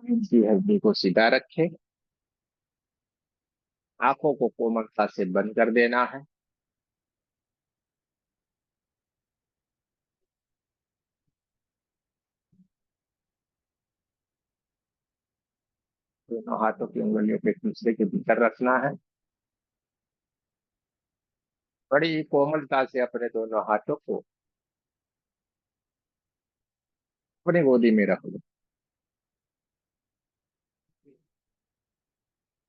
इसी हड्डी को सीधा रखे, आंखों को कोमलता से बंद कर देना है। दोनों हाथों की उंगलियों को एक दूसरे के भीतर रखना है। बड़ी कोमलता से अपने दोनों हाथों को अपनी गोदी में रख लो।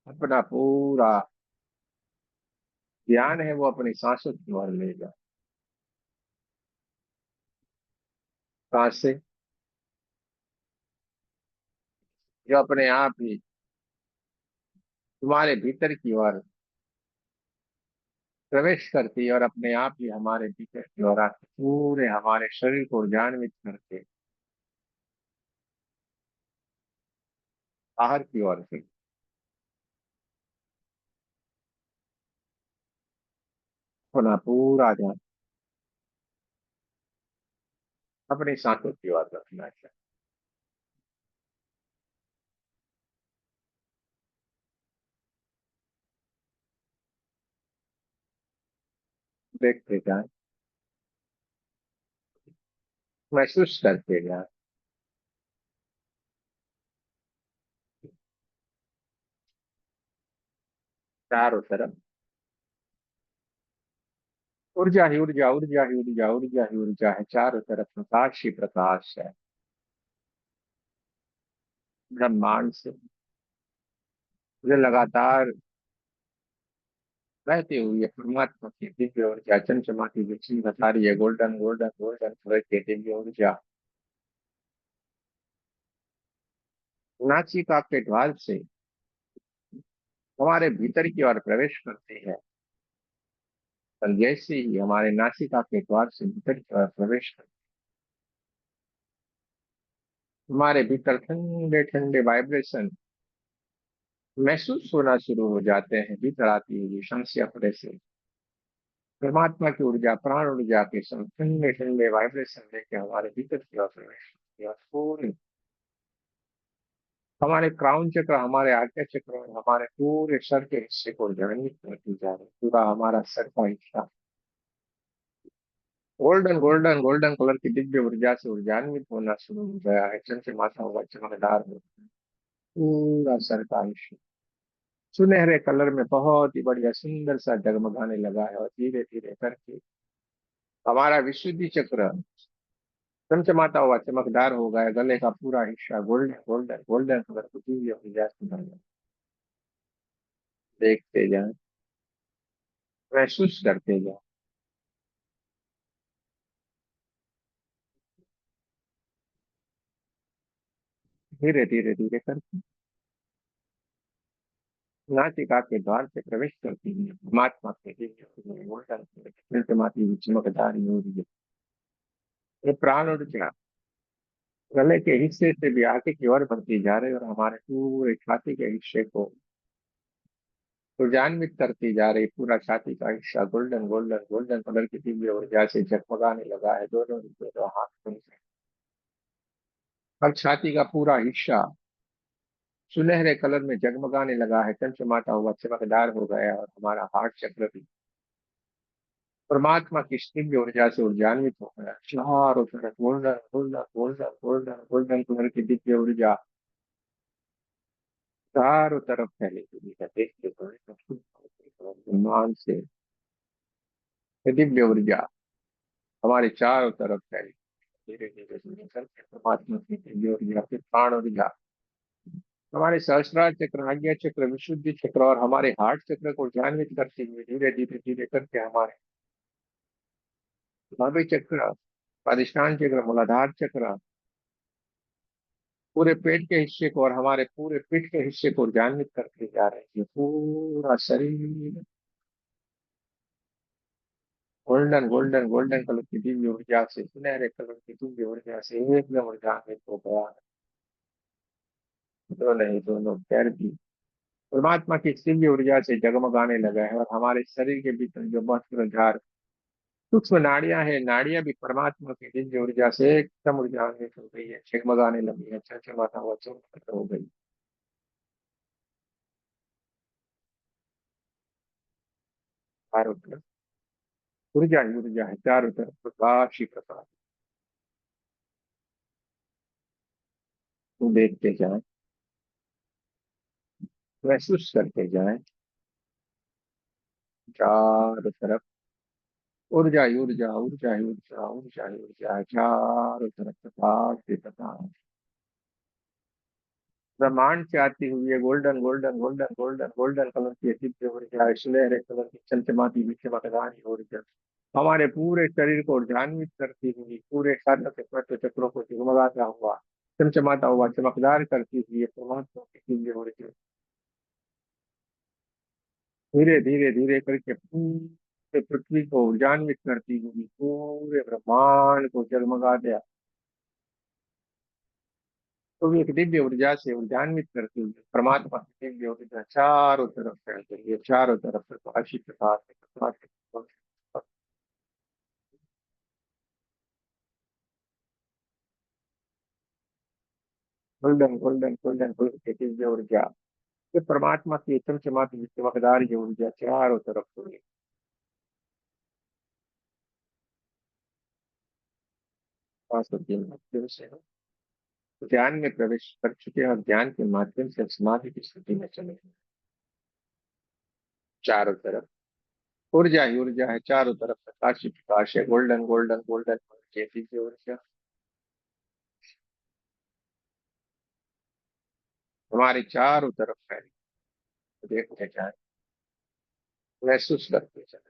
अपना पूरा ध्यान है वो अपनी सांसों की ओर ले जाओ। सांसें जो अपने आप ही तुम्हारे भीतर की ओर प्रवेश करती है और अपने आप ही हमारे भीतर की ओर आके पूरे हमारे शरीर को ऊर्जान्वित करके बाहर की ओर से अपना पूरा ध्यान अपनी सांसों की ओर रखना चाहिए। देखते जाए, महसूस करते जाए। चारों तरफ ऊर्जा ही ऊर्जा, ऊर्जा ही ऊर्जा, ऊर्जा ही ऊर्जा है। चारों तरफ प्रकाश ही प्रकाश है। ब्रह्मांड से मुझे लगातार बहती हुई है परमात्मा की दिव्य ऊर्जा चमचमाती बिजली बता रही है। गोल्डन गोल्डन गोल्डन कलर की दिव्य ऊर्जा नाचिका के द्वार से हमारे भीतर की ओर प्रवेश करती है। और जैसे ही हमारे नासिका के द्वार से भीतर की ओर प्रवेश करती है, हमारे भीतर ठंडे ठंडे वाइब्रेशन महसूस होना शुरू हो जाते हैं। भीतर आती हुई शांति अपने से परमात्मा की ऊर्जा, प्राण ऊर्जा के संग ठंडे ठंडे वाइब्रेशन लेके हमारे भीतर की ओर प्रवेश करती है। और पूरी हमारे क्राउन चक्र, हमारे आज्ञा चक्र और हमारे पूरे सर के हिस्से को जगन्नित करती जा रही है। पूरा हमारा सर का हिस्सा गोल्डन गोल्डन गोल्डन कलर की दिव्य ऊर्जा से ऊर्जान्वित होना शुरू हो गया है। चमचमाता हुआ चमकदार हो पूरा सर का हिस्सा सुनहरे कलर में बहुत ही बढ़िया सुंदर सा जगमगाने लगा है। और धीरे धीरे करके हमारा विशुद्धि चक्र चमचमाता हुआ चमकदार हो गया। गले का पूरा हिस्सा गोल्डन गोल्डन गोल्डन कलर की दिव्य ऊर्जा से भर गया। देखते जाए, महसूस करते जाए। धीरे धीरे धीरे करके नासिका के द्वार से प्रवेश करती है परमात्मा के दिव्य गोल्डन चमचमाती हुई चमकदार ऊर्जा। ये प्राण ऊर्जा गले के हिस्से से भी आगे की ओर बढ़ती जा रही है और हमारे पूरे छाती के हिस्से को ऊर्जान्वित करती जा रही। पूरा छाती का हिस्सा गोल्डन गोल्डन गोल्डन कलर की दिव्य ऊर्जा से जगमगाने लगा है। दोनों दोनों हाथ से अब छाती का पूरा हिस्सा सुनहरे कलर में जगमगाने लगा है, चमचमाता हुआ चमकदार हो गया। और हमारा हार्ट चक्र भी परमात्मा की दिव्य ऊर्जा से ऊर्जान्वित हो गया। चारों तरफ golden golden golden golden golden colour की दिव्य ऊर्जा चारों तरफ फैली हुई है। देखते ब्रह्मांड से ये दिव्य ऊर्जा हमारे चारों तरफ फैली। धीरे धीरे धीरे करके परमात्मा की दिव्य ऊर्जा फिर प्राण ऊर्जा हमारे सहस्त्रार चक्र, आज्ञा चक्र, विशुद्धि चक्र और हमारे हार्ट चक्र को ध्यान्वित करते हुए धीरे धीरे धीरे करके हमारे नाभि चक्र, स्वादिष्टान चक्र, मूलाधार चक्र, पूरे पेट के हिस्से को और हमारे पूरे पीठ के हिस्से को ध्यान्वित करते जा रहे हैं। पूरा शरीर गोल्डन गोल्डन गोल्डन कलर की दिव्य ऊर्जा से, सुनहरे कलर की दिव्य ऊर्जा से एकदम ऊर्जान्वित हो गया। दो नहीं, दोनों पैर भी परमात्मा की दिव्य ऊर्जा से जगमगाने लगा है। और हमारे शरीर के भीतर जो महत्व झार सूक्ष्म नाड़ियां है, नाड़ियां भी परमात्मा की दिव्य ऊर्जा से एकदम ऊर्जान्वित हो गई है, झगमगाने लगी है, चमचमाता हुआ चमक हो गई। चारों तरफ ऊर्जा ही ऊर्जा है, चारों तरफ प्रकाश ही प्रकाश। तुम देखते जाए, महसूस करते जाए, चारों तरफ ऊर्जा ही ऊर्जा, ऊर्जा ही ऊर्जा, ऊर्जा ही ऊर्जा है, चारों तरफ प्रकाश ही प्रकाश। ब्रह्मांड से आती हुई है golden golden golden golden golden colour की दिव्य ऊर्जा है, सुनहरे कलर की चमचमाती हुई चमकदार ऊर्जा हमारे पूरे शरीर को ऊर्जान्वित करती हुई, पूरे सातों के तत्व चक्रों को जगमगाता हुआ, चमचमाता हुआ, चमकदार करती हुई ये परमात्मा की दिव्य ऊर्जा धीरे धीरे धीरे करके पूरे पृथ्वी को ऊर्जान्वित करती हुई पूरे ब्रह्मांड को जगमगा दिया। तो भी एक दिव्य ऊर्जा से ऊर्जान्वित करती हुई परमात्मा की दिव्य ऊर्जा चारों तरफ फैल रही है, चारों तरफ प्रकाश ही प्रकाश है, प्रकाश ही प्रकाश। गोल्डन गोल्डन गोल्डन गोल्डन की दिव्य ऊर्जा, ये परमात्मा की चमचमाती चमकदार ये ऊर्जा चारों तरफ हो रही है। वासुदेव माध्यम से हम ध्यान में प्रवेश कर चुके हैं और ध्यान के माध्यम से समाधि की स्थिति में चले गए। चारों तरफ ऊर्जा ही ऊर्जा है, चारों तरफ प्रकाश ही प्रकाश है, गोल्डन गोल्डन गोल्डन जैसी की ऊर्जा हमारे चारों तरफ फैली। देखते जाए, महसूस करते जाए,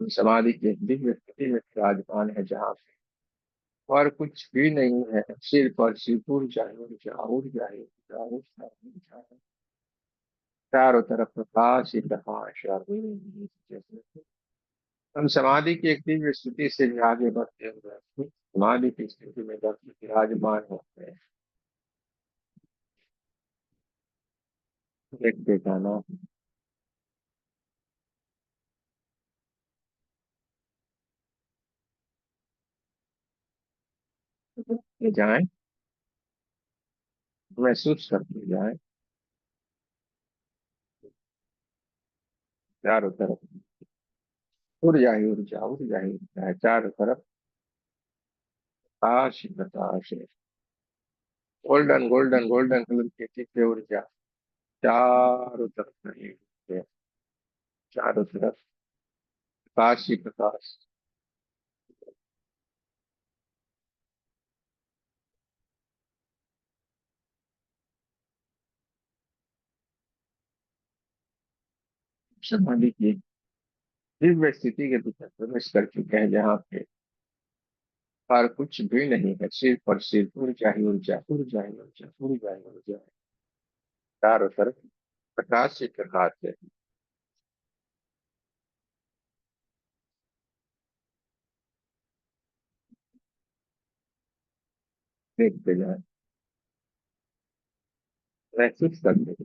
हम समाधि के दिव्य स्थिति में विराजमान है जहाँ और कुछ भी नहीं है, सिर्फ और सिर्फ ऊर्जा ही ऊर्जा, ऊर्जा ही ऊर्जा, ऊर्जा ही ऊर्जा है। चारों तरफ प्रकाश ही प्रकाश और हम समाधि की एक दिव्य स्थिति से भी आगे बढ़ते हुए समाधि की स्थिति में जब विराजमान होते हैं, देखते जाना, ये जाए, महसूस करते जाए, चारों तरफ ऊर्जा ही ऊर्जा, ऊर्जा ही ऊर्जा है, चारों तरफ प्रकाश ही प्रकाश है। गोल्डन गोल्डन गोल्डन कलर की दिव्य ऊर्जा चारों तरफ फैली हुई है, चारों तरफ प्रकाश ही प्रकाश। समाधि की दिव्य स्थिति के भीतर प्रवेश कर चुके हैं जहाँ पे और कुछ भी नहीं है, सिर्फ और सिर्फ ऊर्जा ही ऊर्जा, ऊर्जा ही ऊर्जा, ऊर्जा ही ऊर्जा है, चारों तरफ प्रकाश ही प्रकाश है। देखते जाए, महसूस करते जाए।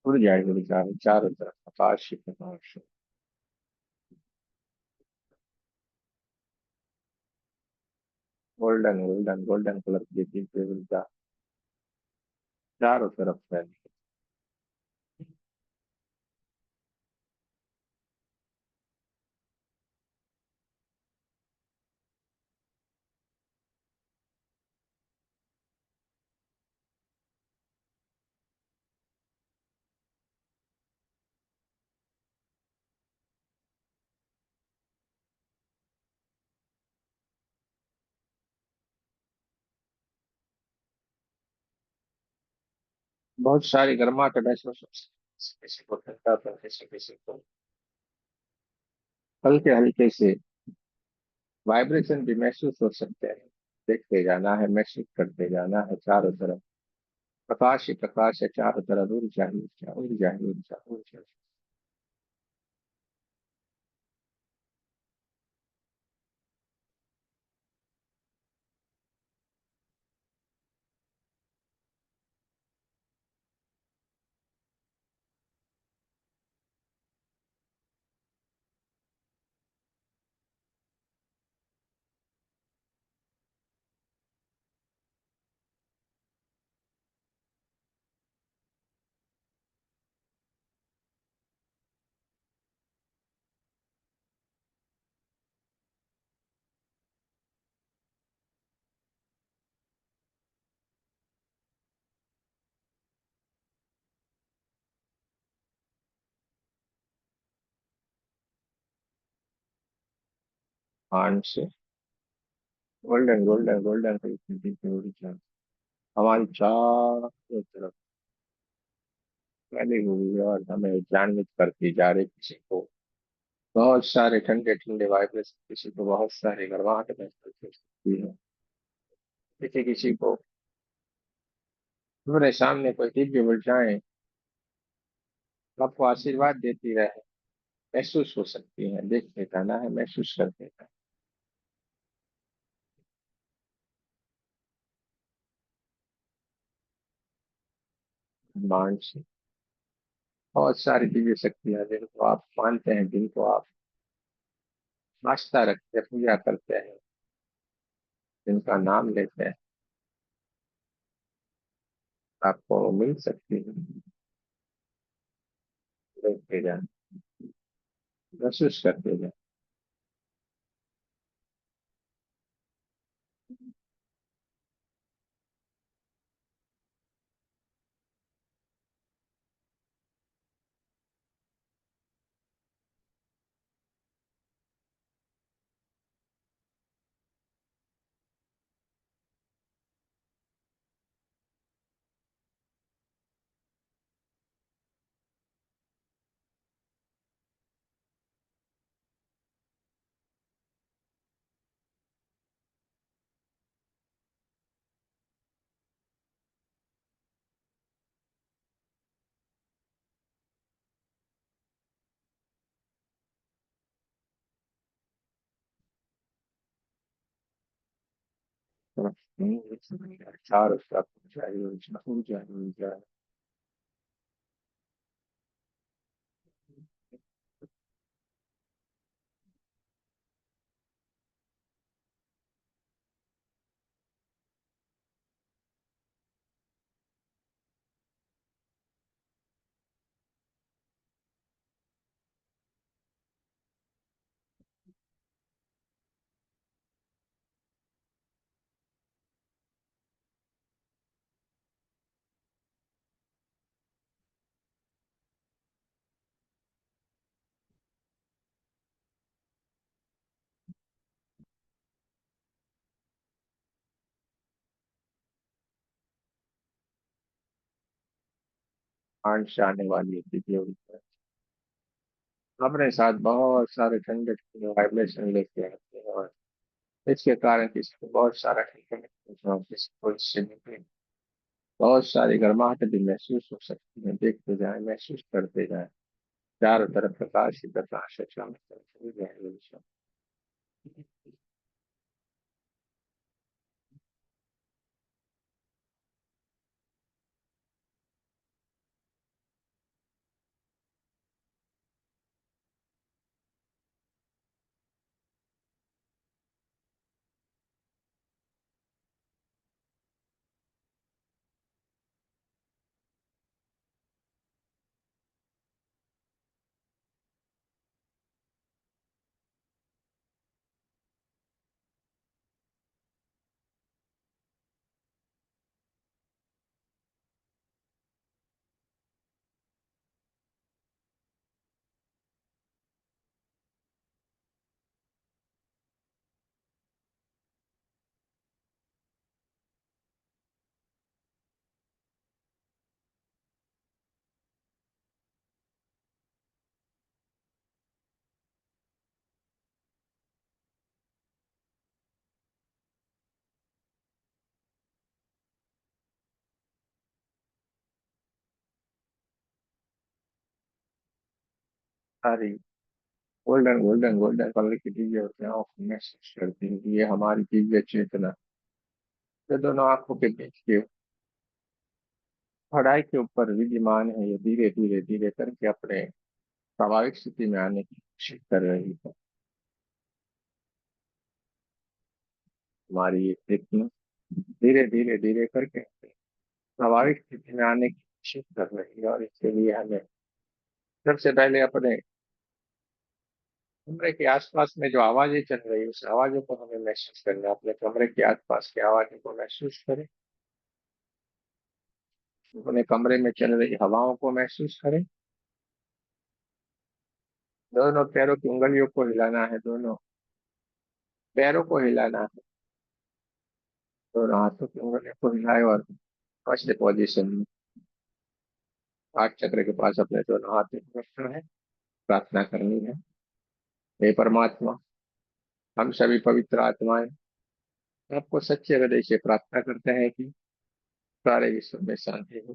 ऊर्जा ही ऊर्जा है, चारों तरफ प्रकाश ही प्रकाश है। गोल्डन गोल्डन गोल्डन कलर की दिव्य ऊर्जा चारों तरफ फैली है। बहुत सारी गर्माहट महसूस हो सकती है, किसी को ठंडा तो किसी किसी को हल्के हल्के से वाइब्रेशन भी महसूस हो सकते हैं। देखते जाना है, महसूस करते जाना है, चारों तरफ प्रकाश ही प्रकाश है, चारों तरफ ऊर्जा ही ऊर्जा ऊर्जा ही ऊर्जा ऊर्जा। मान से गोल्डन गोल्डन गोल्डन की ऊर्जा हमारी चारों तरफ फैली हुई है और हमें उद्यान्वित करती जा रही। किसी को बहुत सारे ठंडे ठंडे वाइब्रेशन, किसी को बहुत सारी गर्माहट महसूस हो सकती है, किसी किसी को तुम्हारे सामने कोई दिव्य ऊर्जाएं आपको आशीर्वाद देती रहे, महसूस हो सकती है। देखते जाना है, महसूस करते जाना है। मान से बहुत सारी दिव्य शक्तियां जिनको आप मानते हैं, जिनको आप आस्था रखते हैं, पूजा करते हैं, जिनका नाम लेते हैं, आपको मिल सकती है। देखते जाना, महसूस करते जाना। चारों तरफ ऊर्जा ही ऊर्जा ऊर्जा ही ऊर्जा। आंच से आने वाली दिव्य ऊर्जा अपने साथ बहुत सारे ठंडे ठंडे वाइब्रेशन लेके आते हैं, और इसके कारण किसी को बहुत सारा ठंडा महसूस हो, किसी को इससे भी बहुत सारी गर्माहट भी महसूस हो सकती है। देखते जाए, महसूस करते जाए, चारों तरफ प्रकाश ही प्रकाश है, चारों तरफ ऊर्जा ही ऊर्जा। सारी गोल्डन गोल्डन गोल्डन कलर की चीजें होती हैं, आंखों महसूस करती हैं कि ये हमारी दिव्य चेतना, ये दोनों आंखों के बीच के पढ़ाई के ऊपर विद्यमान है। ये धीरे धीरे धीरे करके अपने स्वाभाविक स्थिति में आने की कोशिश कर रही है। हमारी ये चेतना धीरे धीरे धीरे करके स्वाभाविक स्थिति में आने की कोशिश कर रही है, और इसके लिए हमें सबसे पहले अपने कमरे के आसपास में जो आवाजें चल रही है उस आवाजों को हमें महसूस करना है। अपने कमरे के आसपास की आवाजों को महसूस करें, अपने कमरे में चल रही हवाओं को महसूस करें। दोनों पैरों की उंगलियों को हिलाना है, दोनों पैरों को हिलाना है, दोनों हाथों की उंगलियों को हिलाए और फर्स्ट पोजीशन में हार्ट चक्र के पास अपने दोनों हाथों को रखना है। प्रार्थना करनी है, हे परमात्मा, हम सभी पवित्र आत्माएं आपको सच्चे हृदय से प्रार्थना करते हैं कि सारे विश्व में शांति हो,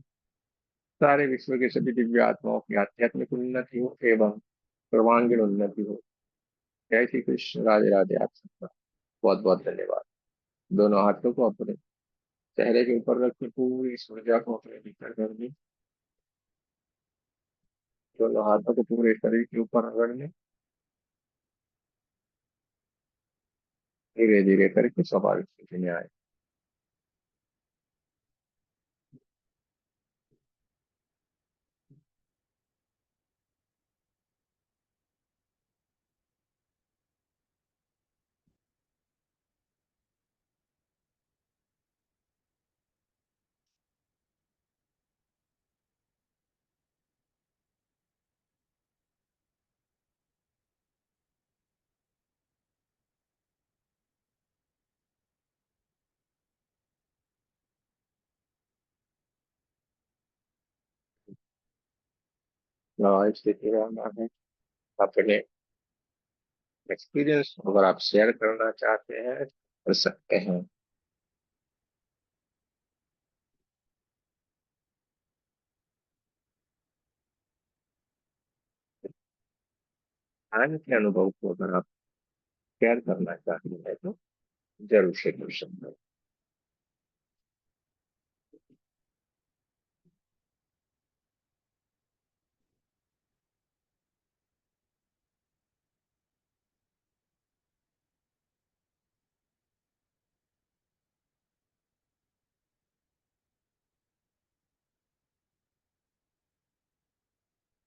सारे विश्व के सभी दिव्य आत्माओं की आध्यात्मिक उन्नति हो एवं सर्वांगीण उन्नति हो। जय श्री कृष्ण, राधे राधे। आप सबका बहुत बहुत धन्यवाद। दोनों हाथों को अपने चेहरे के ऊपर रख के पूरी इस ऊर्जा को अपने भीतर कर दी। दोनों हाथों को पूरे शरीर के ऊपर रगड़ लें, धीरे धीरे करके स्वाभाविक स्थिति में आए। स्वाभाविक स्थिति में आना है। अपने एक्सपीरियंस अगर आप शेयर करना चाहते हैं कर सकते हैं। ध्यान के अनुभव को अगर आप शेयर करना चाहते हैं तो जरूर से कर सकते हैं।